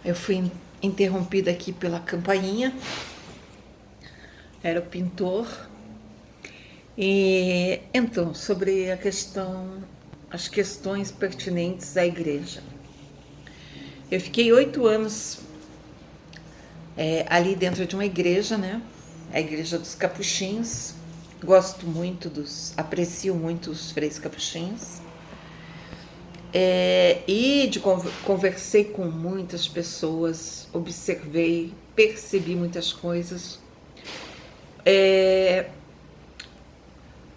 Eu fui interrompida aqui pela campainha. Era o pintor. E então, sobre as questões pertinentes à igreja. Eu fiquei 8 anos ali dentro de uma igreja, né? A igreja dos Capuchinhos. Aprecio muito os freios capuchinhos. Conversei com muitas pessoas, observei, percebi muitas coisas.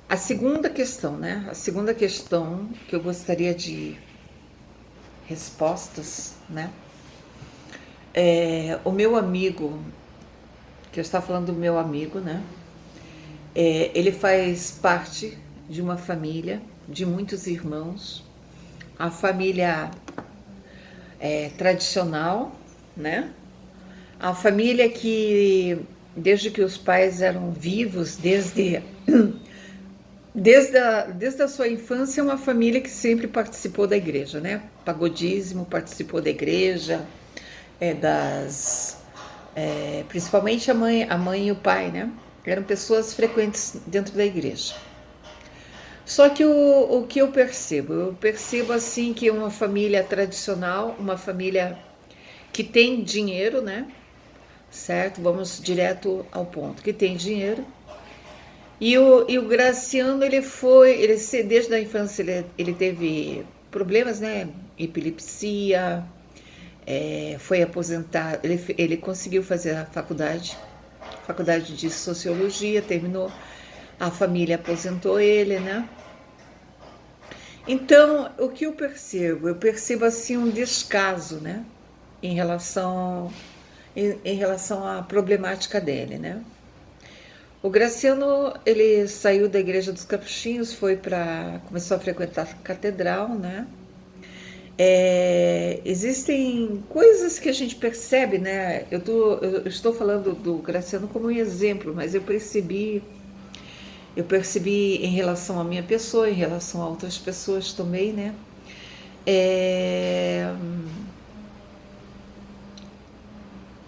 A segunda questão, né? A segunda questão que eu gostaria de respostas, né? O meu amigo, que eu estava falando do meu amigo, né? Ele faz parte de uma família de muitos irmãos, a família tradicional, né? A família que, desde que os pais eram vivos, desde a sua infância, é uma família que sempre participou da igreja, né? Pagodismo, participou da igreja, principalmente a mãe e o pai, né? Eram pessoas frequentes dentro da igreja. Só que o que eu percebo? Eu percebo assim que uma família tradicional, uma família que tem dinheiro, né? Certo? Vamos direto ao ponto, que tem dinheiro. E o Graciano, desde a infância, ele teve problemas, né? Epilepsia, foi aposentado, ele conseguiu fazer a faculdade de Sociologia, terminou, a família aposentou ele, né? Então, o que eu percebo? Eu percebo assim um descaso, né? Em relação à problemática dele, né? O Graciano, ele saiu da igreja dos Capuchinhos, começou a frequentar a catedral, né? Existem coisas que a gente percebe, né? Eu estou falando do Graciano como um exemplo, mas eu percebi em relação à minha pessoa, em relação a outras pessoas também, né?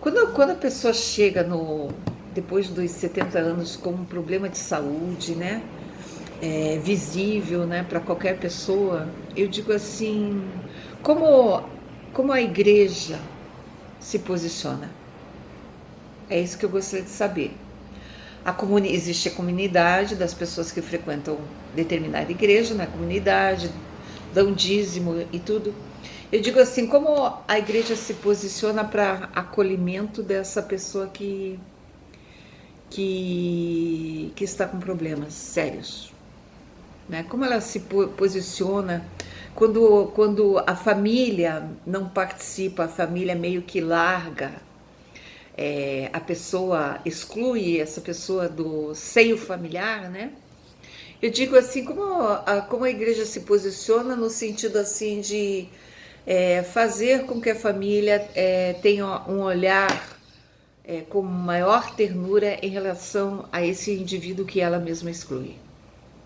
Quando a pessoa chega depois dos 70 anos com um problema de saúde, né? Visível, né, para qualquer pessoa, eu digo assim, como a igreja se posiciona? É isso que eu gostaria de saber. Existe a comunidade das pessoas que frequentam determinada igreja, na comunidade, dão dízimo e tudo. Eu digo assim, como a igreja se posiciona para acolhimento dessa pessoa que está com problemas sérios, né? Como ela se posiciona quando a família não participa, a família meio que larga, a pessoa exclui essa pessoa do seio familiar, né? Eu digo assim, como a igreja se posiciona no sentido assim de fazer com que a família tenha um olhar com maior ternura em relação a esse indivíduo que ela mesma exclui.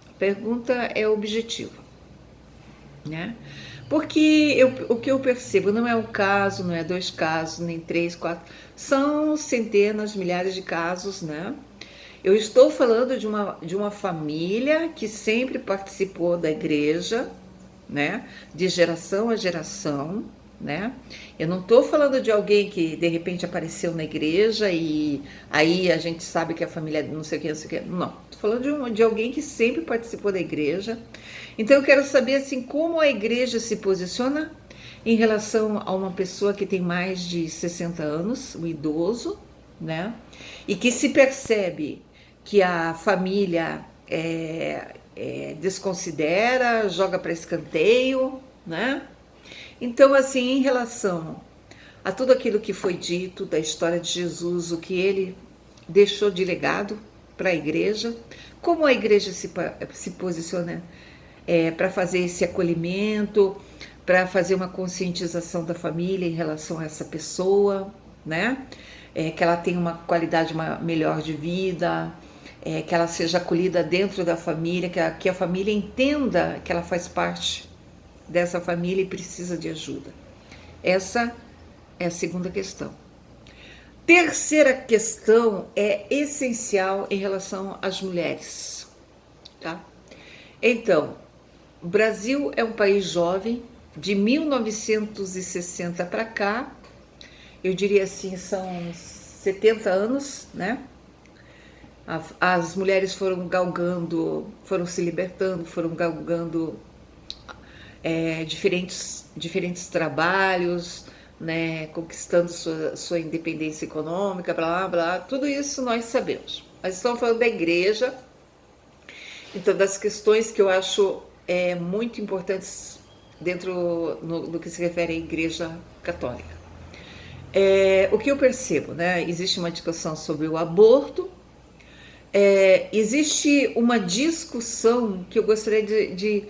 A pergunta é objetiva, né? Porque o que eu percebo não é um caso, não é 2 casos, nem 3, 4, são centenas, milhares de casos, né? Eu estou falando de uma família que sempre participou da igreja, né? De geração a geração, né? Eu não estou falando de alguém que de repente apareceu na igreja e aí a gente sabe que a família não sei o que, não sei o que. Não, estou falando de alguém que sempre participou da igreja. Então eu quero saber assim como a igreja se posiciona em relação a uma pessoa que tem mais de 60 anos, um idoso, né? E que se percebe que a família desconsidera, joga para escanteio, né? Então, assim, em relação a tudo aquilo que foi dito da história de Jesus, o que ele deixou de legado para a igreja, como a igreja se posiciona para fazer esse acolhimento, para fazer uma conscientização da família em relação a essa pessoa, né? Que ela tenha uma qualidade melhor de vida, que ela seja acolhida dentro da família, que a família entenda que ela faz parte dessa família e precisa de ajuda. Essa é a segunda questão. Terceira questão é essencial em relação às mulheres, tá? Então, o Brasil é um país jovem, de 1960 para cá, eu diria assim, são 70 anos, né? As mulheres foram galgando, foram se libertando, foram galgando diferentes trabalhos, né, conquistando sua independência econômica, blá, blá, blá, tudo isso nós sabemos. Mas estamos falando da igreja, então das questões que eu acho muito importantes dentro no que se refere à igreja católica. O que eu percebo, né, existe uma discussão sobre o aborto, existe uma discussão que eu gostaria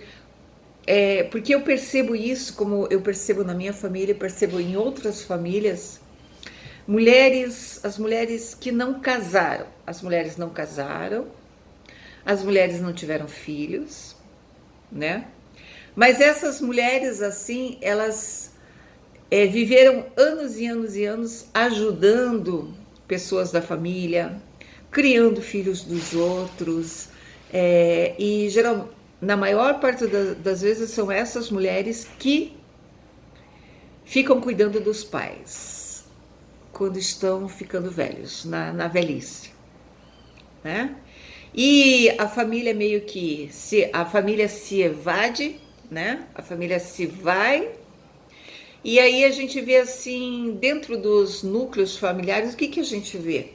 porque eu percebo isso, como eu percebo na minha família, percebo em outras famílias, as mulheres que não casaram, as mulheres não tiveram filhos, né? Mas essas mulheres, assim, elas viveram anos e anos e anos ajudando pessoas da família, criando filhos dos outros, e geralmente, na maior parte das vezes, são essas mulheres que ficam cuidando dos pais quando estão ficando velhos, na velhice, né? E a família meio que a família se evade, né? A família se vai. E aí a gente vê assim, dentro dos núcleos familiares, o que a gente vê?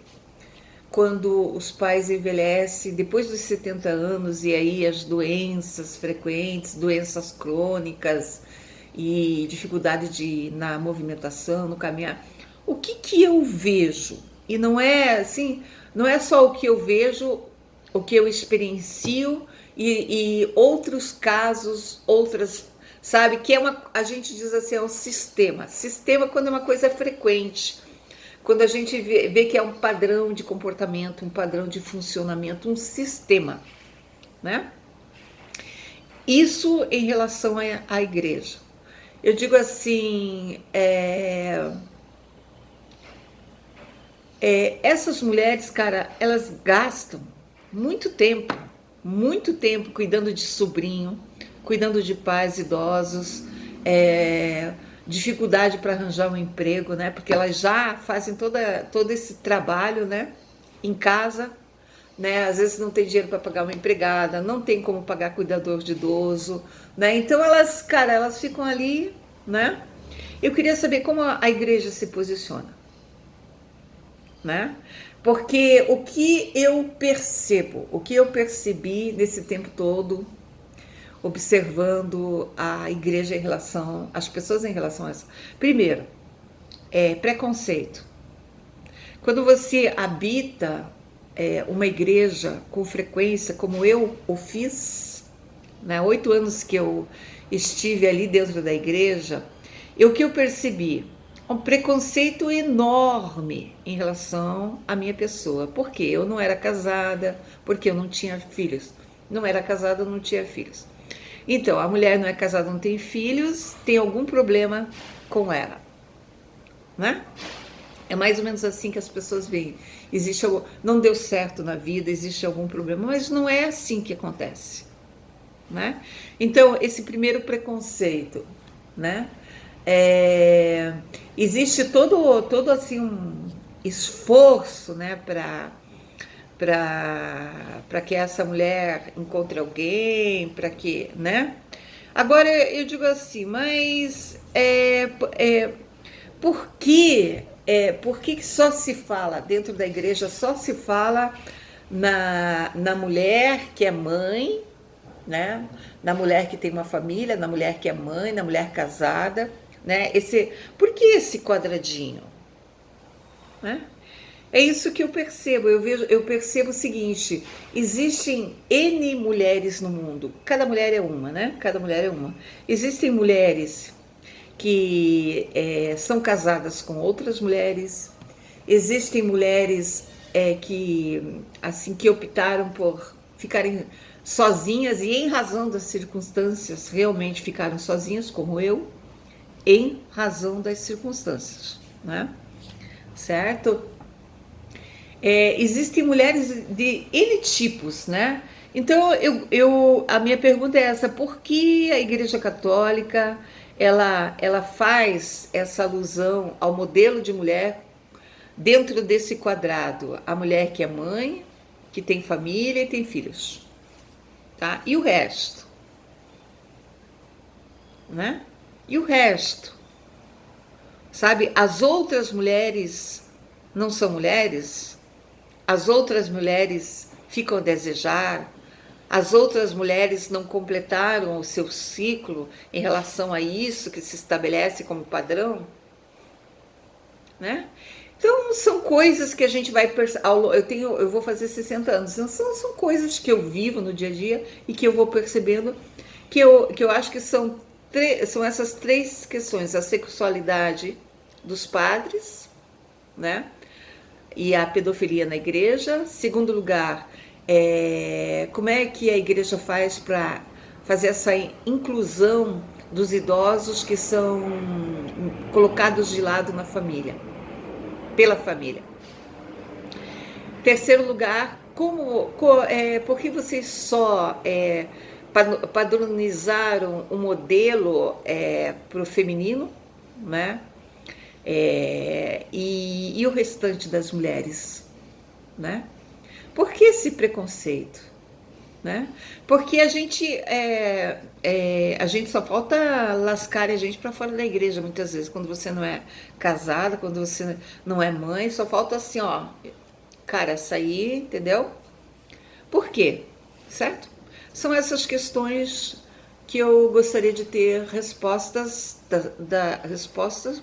Quando os pais envelhecem, depois dos 70 anos, e aí as doenças frequentes, doenças crônicas e dificuldade na movimentação, no caminhar. O que eu vejo? E não é assim, não é só o que eu vejo, o que eu experiencio e outros casos, sabe? Que a gente diz assim, é um sistema. Sistema quando é uma coisa frequente. Quando a gente vê que é um padrão de comportamento, um padrão de funcionamento, um sistema, né? Isso em relação à igreja. Eu digo assim, essas mulheres, cara, elas gastam muito tempo cuidando de sobrinho, cuidando de pais idosos, dificuldade para arranjar um emprego, né? Porque elas já fazem todo esse trabalho, né? Em casa, né? Às vezes não tem dinheiro para pagar uma empregada, não tem como pagar cuidador de idoso, né? Então elas ficam ali, né? Eu queria saber como a igreja se posiciona, né? Porque o que eu percebi nesse tempo todo, observando a igreja em relação, as pessoas em relação a isso. Primeiro, preconceito. Quando você habita uma igreja com frequência, como eu o fiz, né, 8 anos que eu estive ali dentro da igreja, o que eu percebi? Um preconceito enorme em relação à minha pessoa. Porque eu não era casada, porque eu não tinha filhos. Não era casada, não tinha filhos. Então, a mulher não é casada, não tem filhos, tem algum problema com ela, né? É mais ou menos assim que as pessoas veem. Não deu certo na vida, existe algum problema, mas não é assim que acontece, né? Então, esse primeiro preconceito, né? Existe todo assim um esforço, né, para que essa mulher encontre alguém, para que, né? Agora eu digo assim, mas por que só se fala dentro da igreja, só se fala na mulher que é mãe, né? Na mulher que tem uma família, na mulher que é mãe, na mulher casada, né? Por que esse quadradinho, né? É isso que eu percebo. Eu percebo o seguinte: existem N mulheres no mundo. Cada mulher é uma, né? Cada mulher é uma. Existem mulheres que são casadas com outras mulheres. Existem mulheres que optaram por ficarem sozinhas e, em razão das circunstâncias, realmente ficaram sozinhas, como eu, em razão das circunstâncias, né? Certo? Existem mulheres de N tipos, né? Então, a minha pergunta é essa: por que a Igreja Católica ela faz essa alusão ao modelo de mulher dentro desse quadrado? A mulher que é mãe, que tem família e tem filhos, tá? E o resto, né? E o resto, sabe? As outras mulheres não são mulheres? As outras mulheres ficam a desejar? As outras mulheres não completaram o seu ciclo em relação a isso que se estabelece como padrão, né? Então são coisas que a gente vai eu vou fazer 60 anos, então são coisas que eu vivo no dia a dia e que eu vou percebendo que eu acho que são essas três questões: a sexualidade dos padres, né? E a pedofilia na igreja. Segundo lugar, como é que a igreja faz para fazer essa inclusão dos idosos que são colocados de lado na família, pela família. Terceiro lugar, por que vocês só padronizaram um modelo para o feminino, né? E o restante das mulheres, né? Por que esse preconceito, né? Porque a gente só falta lascar a gente para fora da igreja muitas vezes, quando você não é casada, quando você não é mãe, só falta assim, ó, cara, sair, entendeu? Por quê? Certo? São essas questões que eu gostaria de ter respostas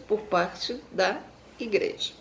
por parte da igreja.